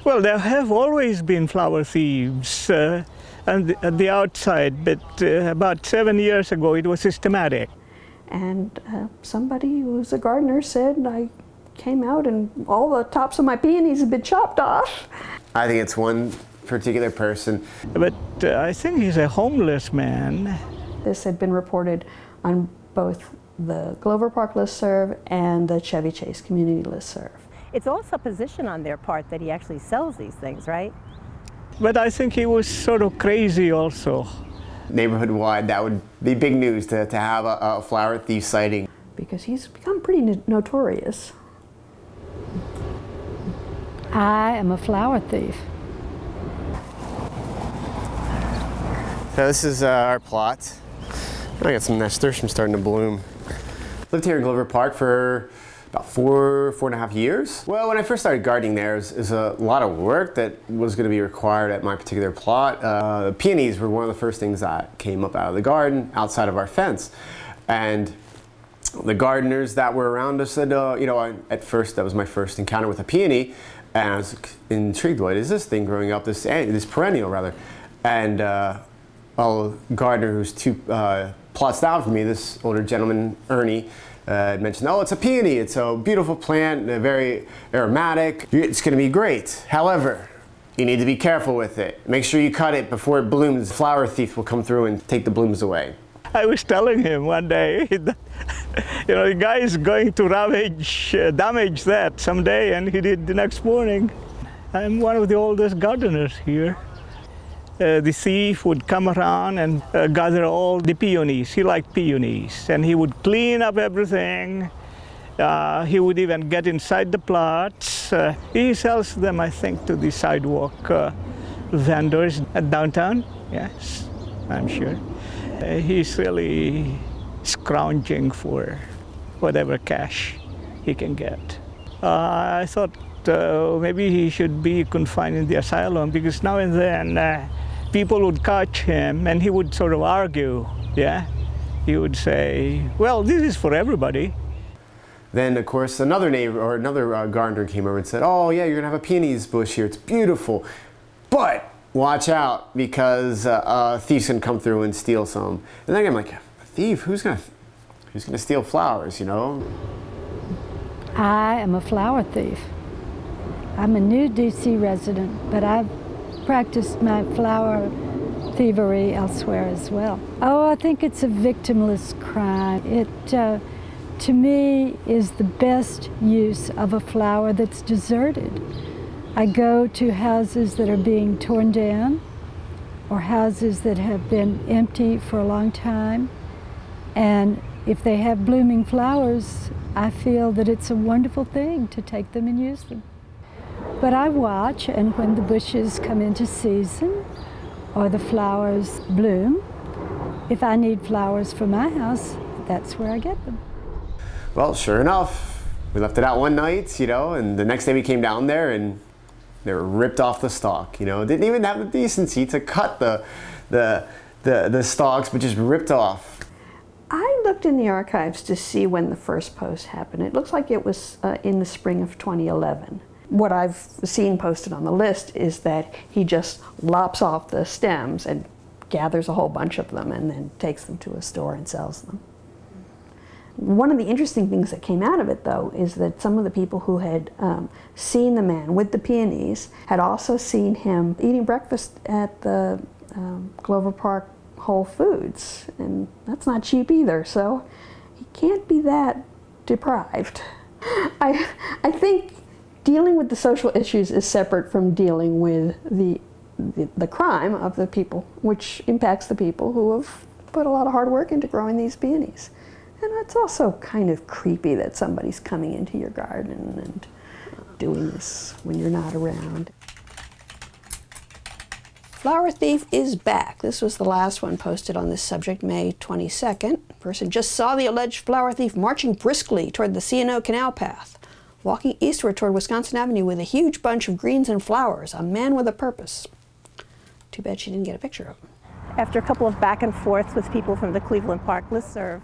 Well, there have always been flower thieves at the outside, but about 7 years ago it was systematic. And somebody who was a gardener said, I came out and all the tops of my peonies have been chopped off. I think it's one particular person. But I think he's a homeless man. This had been reported on both the Glover Park listserv and the Chevy Chase community listserv. It's all supposition on their part that he actually sells these things, right? But I think he was sort of crazy also. Neighborhood-wide, that would be big news to have a flower thief sighting. Because he's become pretty notorious. I am a flower thief. So this is our plot. I got some nasturtiums starting to bloom. Lived here in Glover Park for about four and a half years. Well, when I first started gardening there, it was a lot of work that was going to be required at my particular plot. The peonies were one of the first things that came up out of the garden, outside of our fence. And the gardeners that were around us said, you know, at first that was my first encounter with a peony, and I was intrigued, what is this thing growing up, this perennial rather. And a gardener who's two plots down from me, this older gentleman, Ernie, mentioned, oh, it's a peony, it's a beautiful plant, very aromatic, it's going to be great. However, you need to be careful with it. Make sure you cut it before it blooms. Flower thief will come through and take the blooms away. I was telling him one day, you know, the guy is going to damage that someday, and he did the next morning. I'm one of the oldest gardeners here. The thief would come around and gather all the peonies. He liked peonies, and he would clean up everything. He would even get inside the plots. He sells them, I think, to the sidewalk vendors at downtown. Yes, I'm sure. He's really scrounging for whatever cash he can get. I thought maybe he should be confined in the asylum, because now and then people would catch him and he would sort of argue, yeah? He would say, well, this is for everybody. Then, of course, another neighbor or another gardener came over and said, oh, yeah, you're going to have a peonies bush here. It's beautiful. But watch out, because a thief's going to come through and steal some. And then I'm like, a thief? Who's going to steal flowers, you know? I am a flower thief. I'm a new DC resident, but I've practiced my flower thievery elsewhere as well. Oh, I think it's a victimless crime. It, to me, is the best use of a flower that's deserted. I go to houses that are being torn down, or houses that have been empty for a long time, and if they have blooming flowers, I feel that it's a wonderful thing to take them and use them. But I watch, and when the bushes come into season or the flowers bloom, if I need flowers for my house, that's where I get them. Well, sure enough, we left it out one night, you know, and the next day we came down there and they were ripped off the stalk, you know. Didn't even have the decency to cut the stalks, but just ripped off. I looked in the archives to see when the first post happened. It looks like it was in the spring of 2011. What I've seen posted on the list is that he just lops off the stems and gathers a whole bunch of them and then takes them to a store and sells them. One of the interesting things that came out of it, though, is that some of the people who had seen the man with the peonies had also seen him eating breakfast at the Glover Park Whole Foods, and that's not cheap either, so he can't be that deprived. I think dealing with the social issues is separate from dealing with the crime of the people, which impacts the people who have put a lot of hard work into growing these peonies. And it's also kind of creepy that somebody's coming into your garden and doing this when you're not around. Flower Thief is back. This was the last one posted on this subject, May 22nd. The person just saw the alleged flower thief marching briskly toward the C&O Canal Path, walking eastward toward Wisconsin Avenue with a huge bunch of greens and flowers, a man with a purpose. Too bad she didn't get a picture of him. After a couple of back and forths with people from the Cleveland Park listserv,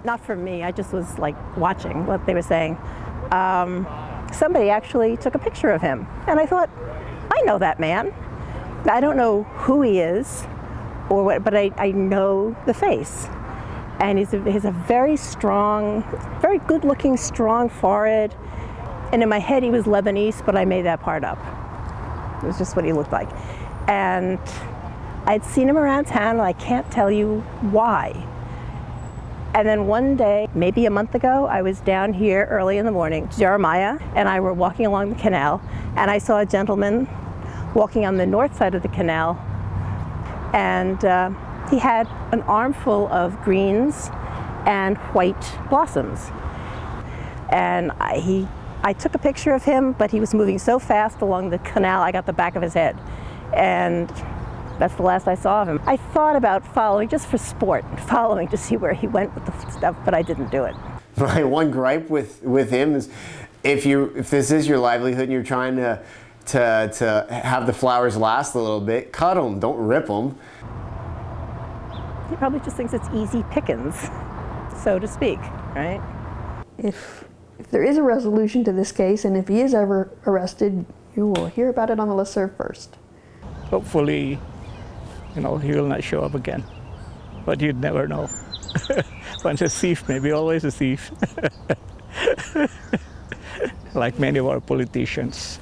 not from me, I just was like watching what they were saying, somebody actually took a picture of him. And I thought, I know that man. I don't know who he is or what, but I know the face. And he's a very strong, very good looking, strong forehead. And in my head he was Lebanese, but I made that part up. It was just what he looked like. And I'd seen him around town, and I can't tell you why. And then one day, maybe a month ago, I was down here early in the morning. Jeremiah and I were walking along the canal, and I saw a gentleman walking on the north side of the canal, and he had an armful of greens and white blossoms. And I took a picture of him, but he was moving so fast along the canal, I got the back of his head. And that's the last I saw of him. I thought about following, just for sport, following to see where he went with the stuff, but I didn't do it. My one gripe with him is if this is your livelihood and you're trying to have the flowers last a little bit, cut them, don't rip them. He probably just thinks it's easy pickings, so to speak, right? If there is a resolution to this case, and if he is ever arrested, you will hear about it on the listserv first. Hopefully, he will not show up again. But you'd never know. Once a thief, maybe always a thief. Like many of our politicians.